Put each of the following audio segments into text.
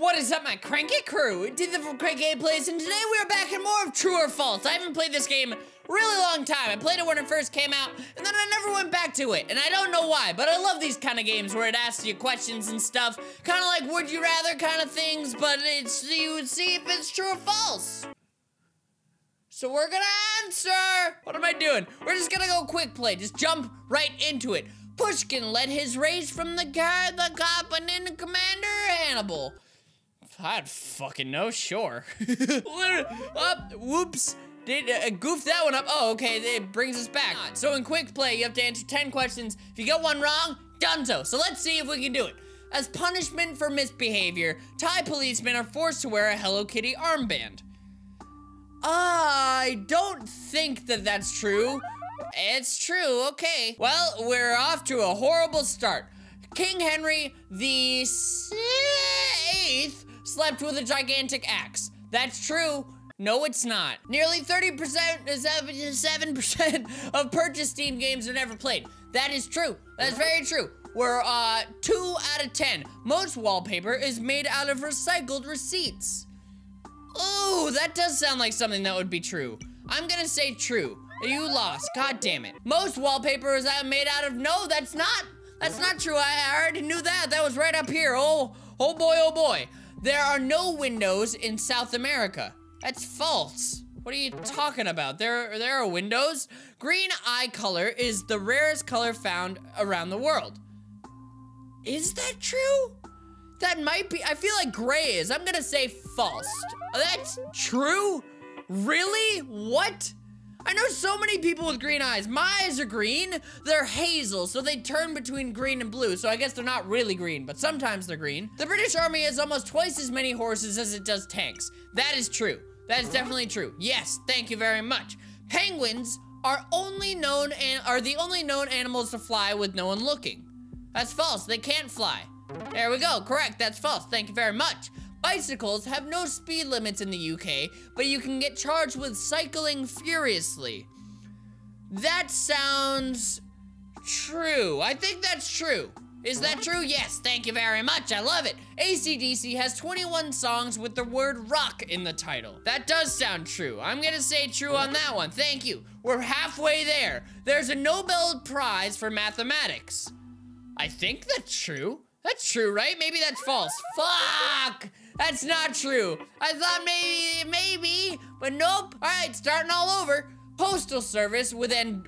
What is up, my Cranky crew? It's Ethan from Cranky Plays, and today we are back in more of True or False. I haven't played this game really long time. I played it when it first came out, and then I never went back to it. And I don't know why, but I love these kind of games where it asks you questions and stuff. Kind of like Would You Rather kind of things, but it's you would see if it's true or false. So we're gonna answer. What am I doing? We're just gonna go quick play. Just jump right into it. Pushkin led his race from the guard, the cop, and then Commander Hannibal. I'd fucking know, sure. Whoops. Goofed that one up. Oh, okay, it brings us back. So in quick play, you have to answer 10 questions. If you get one wrong, donezo. So let's see if we can do it. As punishment for misbehavior, Thai policemen are forced to wear a Hello Kitty armband. I don't think that that's true. It's true, okay. Well, we're off to a horrible start. King Henry the VIII slept with a gigantic axe. That's true. No, it's not. Nearly 37% of purchase Steam games are never played. That is true. That is very true. We're 2 out of 10. Most wallpaper is made out of recycled receipts. Ooh, that does sound like something that would be true. I'm gonna say true. You lost. God damn it. Most wallpaper is made out of. No, that's not. That's not true. I already knew that. That was right up here. Oh boy, oh boy. There are no windows in South America. That's false. What are you talking about? There are windows. Green eye color is the rarest color found around the world. Is that true? That might be. I feel like gray is. I'm gonna say false. That's true? Really? What? I know so many people with green eyes. My eyes are green. They're hazel, so they turn between green and blue, so I guess they're not really green, but sometimes they're green. The British Army has almost twice as many horses as it does tanks. That is true. That is definitely true. Yes, thank you very much. Penguins are the only known animals to fly with no one looking. That's false. They can't fly. There we go. Correct. That's false. Thank you very much. Bicycles have no speed limits in the UK, but you can get charged with cycling furiously. That sounds true. I think that's true. Is that true? Yes, thank you very much. I love it. AC/DC has 21 songs with the word rock in the title. That does sound true. I'm gonna say true on that one. Thank you. We're halfway there. There's a Nobel Prize for mathematics. I think that's true. That's true, right? Maybe that's false. Fuck! That's not true. I thought maybe, but nope. All right, starting all over. Postal service within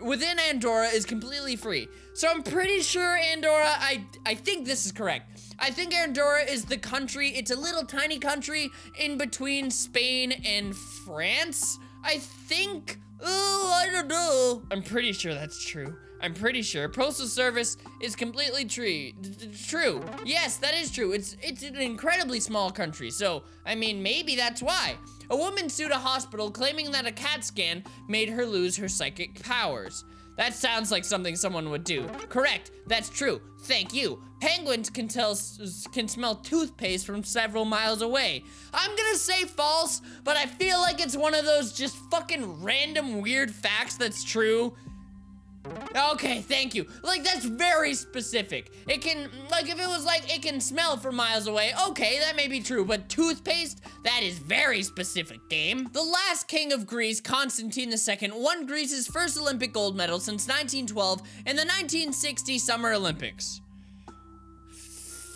Andorra is completely free. So I'm pretty sure Andorra, I think this is correct. I think Andorra is the country, it's a little tiny country in between Spain and France, I think. Oh, I don't know. I'm pretty sure that's true. I'm pretty sure. Postal service is completely true. Yes, that is true. It's an incredibly small country, so, I mean, maybe that's why. A woman sued a hospital claiming that a CAT scan made her lose her psychic powers. That sounds like something someone would do. Correct, that's true. Thank you. Penguins can smell toothpaste from several miles away. I'm gonna say false, but I feel like it's one of those just fucking random weird facts that's true. Okay, thank you. Like, that's very specific. It can, like, if it was like, it can smell from miles away, okay, that may be true, but toothpaste? That is very specific, game. The last king of Greece, Constantine II, won Greece's first Olympic gold medal since 1912 in the 1960 Summer Olympics.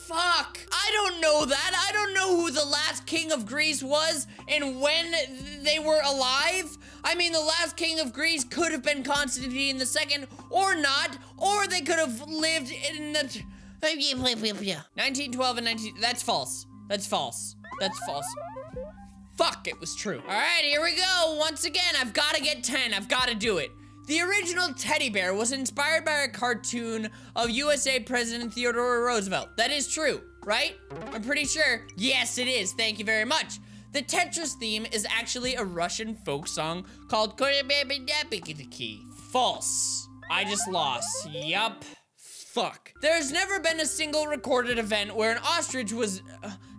Fuck, I don't know that. I don't know who the last king of Greece was and when they were alive. I mean, the last king of Greece could have been Constantine II or not, or they could have lived in the 1912 and 19, that's false. That's false. That's false. Fuck, it was true. All right, here we go. Once again, I've got to get 10. I've got to do it. The original teddy bear was inspired by a cartoon of USA President Theodore Roosevelt. That is true, right? I'm pretty sure. Yes, it is. Thank you very much. The Tetris theme is actually a Russian folk song called False. I just lost. Yup. Fuck. There's never been a single recorded event where an ostrich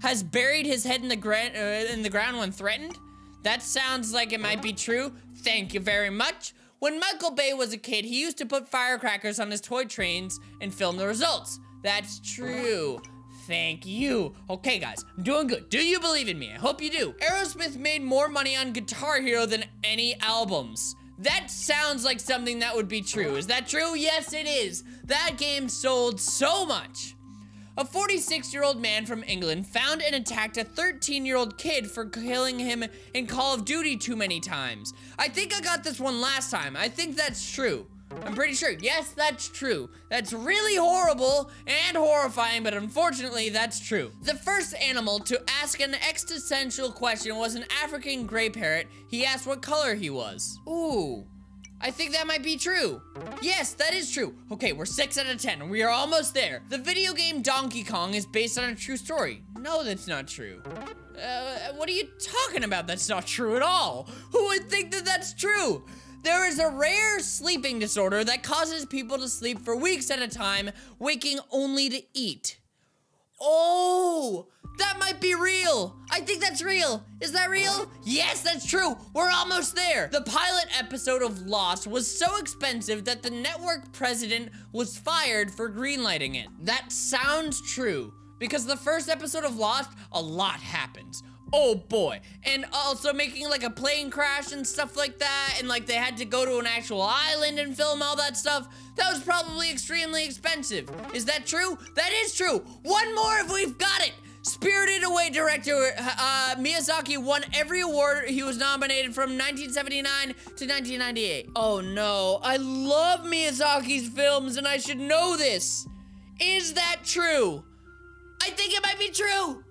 has buried his head in the ground when threatened. That sounds like it might be true. Thank you very much. When Michael Bay was a kid, he used to put firecrackers on his toy trains and film the results. That's true. Thank you. Okay, guys, I'm doing good. Do you believe in me? I hope you do. Aerosmith made more money on Guitar Hero than any albums. That sounds like something that would be true. Is that true? Yes, it is. That game sold so much. A 46-year-old man from England found and attacked a 13-year-old kid for killing him in Call of Duty too many times. I think I got this one last time. I think that's true. I'm pretty sure. Yes, that's true. That's really horrible and horrifying, but unfortunately, that's true. The first animal to ask an existential question was an African gray parrot. He asked what color he was. Ooh. I think that might be true. Yes, that is true. Okay, we're 6 out of 10. We are almost there. The video game Donkey Kong is based on a true story. No, that's not true. What are you talking about? That's not true at all. Who would think that that's true? There is a rare sleeping disorder that causes people to sleep for weeks at a time, waking only to eat. Oh, that might be real. I think that's real. Is that real? Yes, that's true. We're almost there. The pilot episode of Lost was so expensive that the network president was fired for greenlighting it. That sounds true because the first episode of Lost, a lot happens. Oh boy. And also making like a plane crash and stuff like that, and like they had to go to an actual island and film all that stuff. That was probably extremely expensive. Is that true? That is true. One more if we've got it. Spirited Away director Miyazaki won every award he was nominated from 1979 to 1998. Oh no, I love Miyazaki's films and I should know this. Is that true? I think it might be true.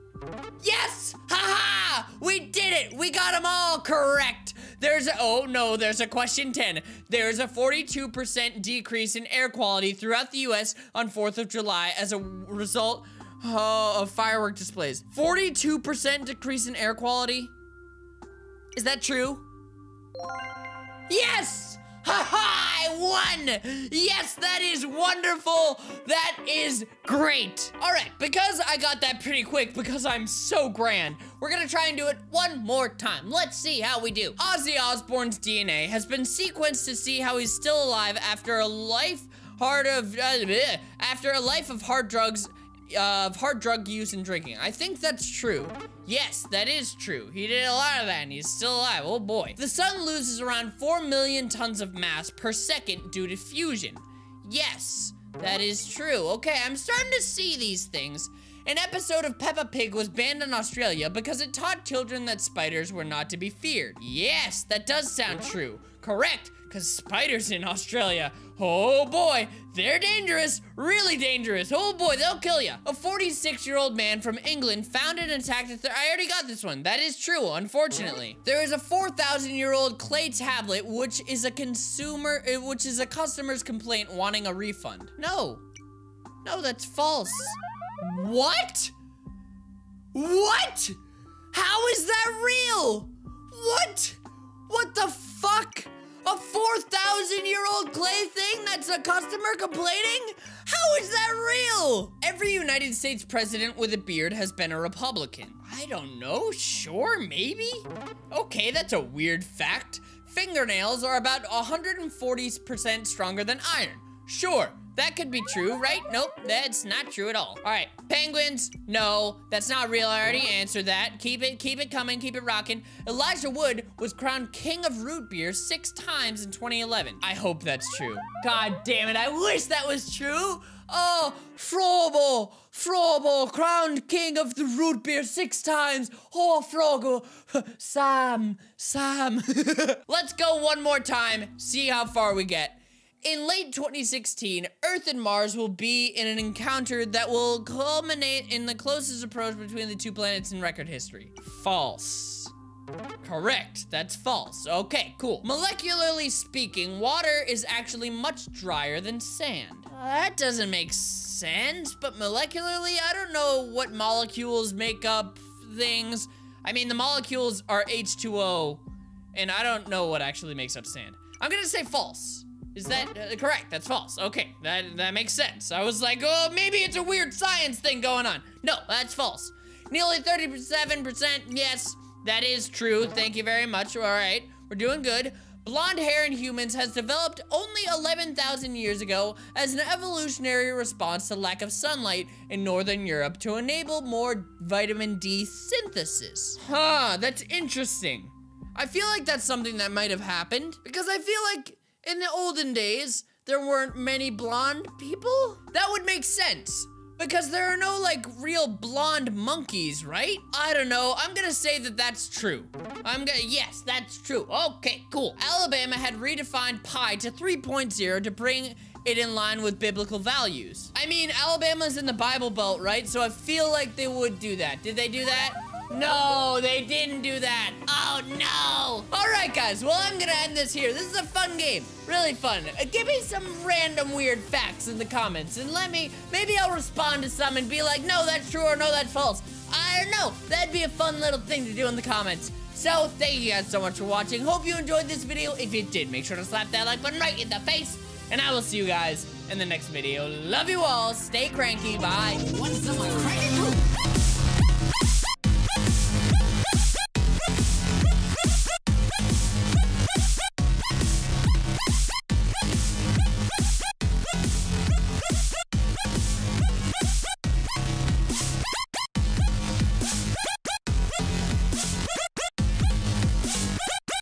Yes! Haha! We did it! We got them all correct! There's a question 10. There's a 42% decrease in air quality throughout the US on 4th of July as a result of firework displays. 42% decrease in air quality? Is that true? Yes! Ha-ha! I won! Yes, that is wonderful! That is great! Alright, because I got that pretty quick, because I'm so grand, we're gonna try and do it one more time. Let's see how we do. Ozzy Osbourne's DNA has been sequenced to see how he's still alive after a life of hard drug use and drinking. I think that's true. Yes, that is true. He did a lot of that and he's still alive. Oh boy. The sun loses around 4 million tons of mass per second due to fusion. Yes, that is true. Okay, I'm starting to see these things. An episode of Peppa Pig was banned in Australia because it taught children that spiders were not to be feared. Yes, that does sound true. Correct, because spiders in Australia, oh boy, they're dangerous, really dangerous. Oh boy, they'll kill you. A 46-year-old man from England found and attacked I already got this one. That is true, unfortunately. There is a 4,000-year-old clay tablet, which is a customer's complaint wanting a refund. No, that's false. What? What? How is that real? What? What the fuck? A 4,000-year-old clay thing that's a customer complaining? How is that real? Every United States president with a beard has been a Republican. I don't know, sure, maybe? Okay, that's a weird fact. Fingernails are about 140% stronger than iron. Sure, that could be true, right? Nope, that's not true at all. All right, penguins, no, that's not real. I already answered that. Keep it coming, keep it rocking. Elijah Wood was crowned king of root beer 6 times in 2011. I hope that's true. God damn it, I wish that was true. Oh, Frobo, crowned king of the root beer 6 times. Oh, Frogo, Sam. Let's go one more time, see how far we get. In late 2016, Earth and Mars will be in an encounter that will culminate in the closest approach between the 2 planets in record history. False. Correct, that's false. Okay, cool. Molecularly speaking, water is actually much drier than sand. That doesn't make sense, but molecularly, I don't know what molecules make up things. I mean, the molecules are H2O, and I don't know what actually makes up sand. I'm gonna say false. Is that correct? That's false. Okay, that makes sense. I was like, oh, maybe it's a weird science thing going on. No, that's false. Nearly 37%, yes, that is true. Thank you very much. All right, we're doing good. Blonde hair in humans has developed only 11,000 years ago as an evolutionary response to lack of sunlight in Northern Europe to enable more vitamin D synthesis. Huh, that's interesting. I feel like that's something that might have happened because I feel like in the olden days, there weren't many blonde people? That would make sense. Because there are no, like, real blonde monkeys, right? I don't know. I'm gonna say that that's true. Yes, that's true. Okay, cool. Alabama had redefined pi to 3.0 to bring it in line with biblical values. I mean, Alabama's in the Bible Belt, right? So I feel like they would do that. Did they do that? No, they didn't do that. Oh, no. All right, guys. Well, I'm gonna end this here. This is a fun game. Really fun. Give me some random weird facts in the comments and maybe I'll respond to some and be like, no, that's true or no, that's false. I don't know. That'd be a fun little thing to do in the comments. So, thank you guys so much for watching. Hope you enjoyed this video. If you did, make sure to slap that like button right in the face. And I will see you guys in the next video. Love you all. Stay cranky. Bye. Want someone cranky?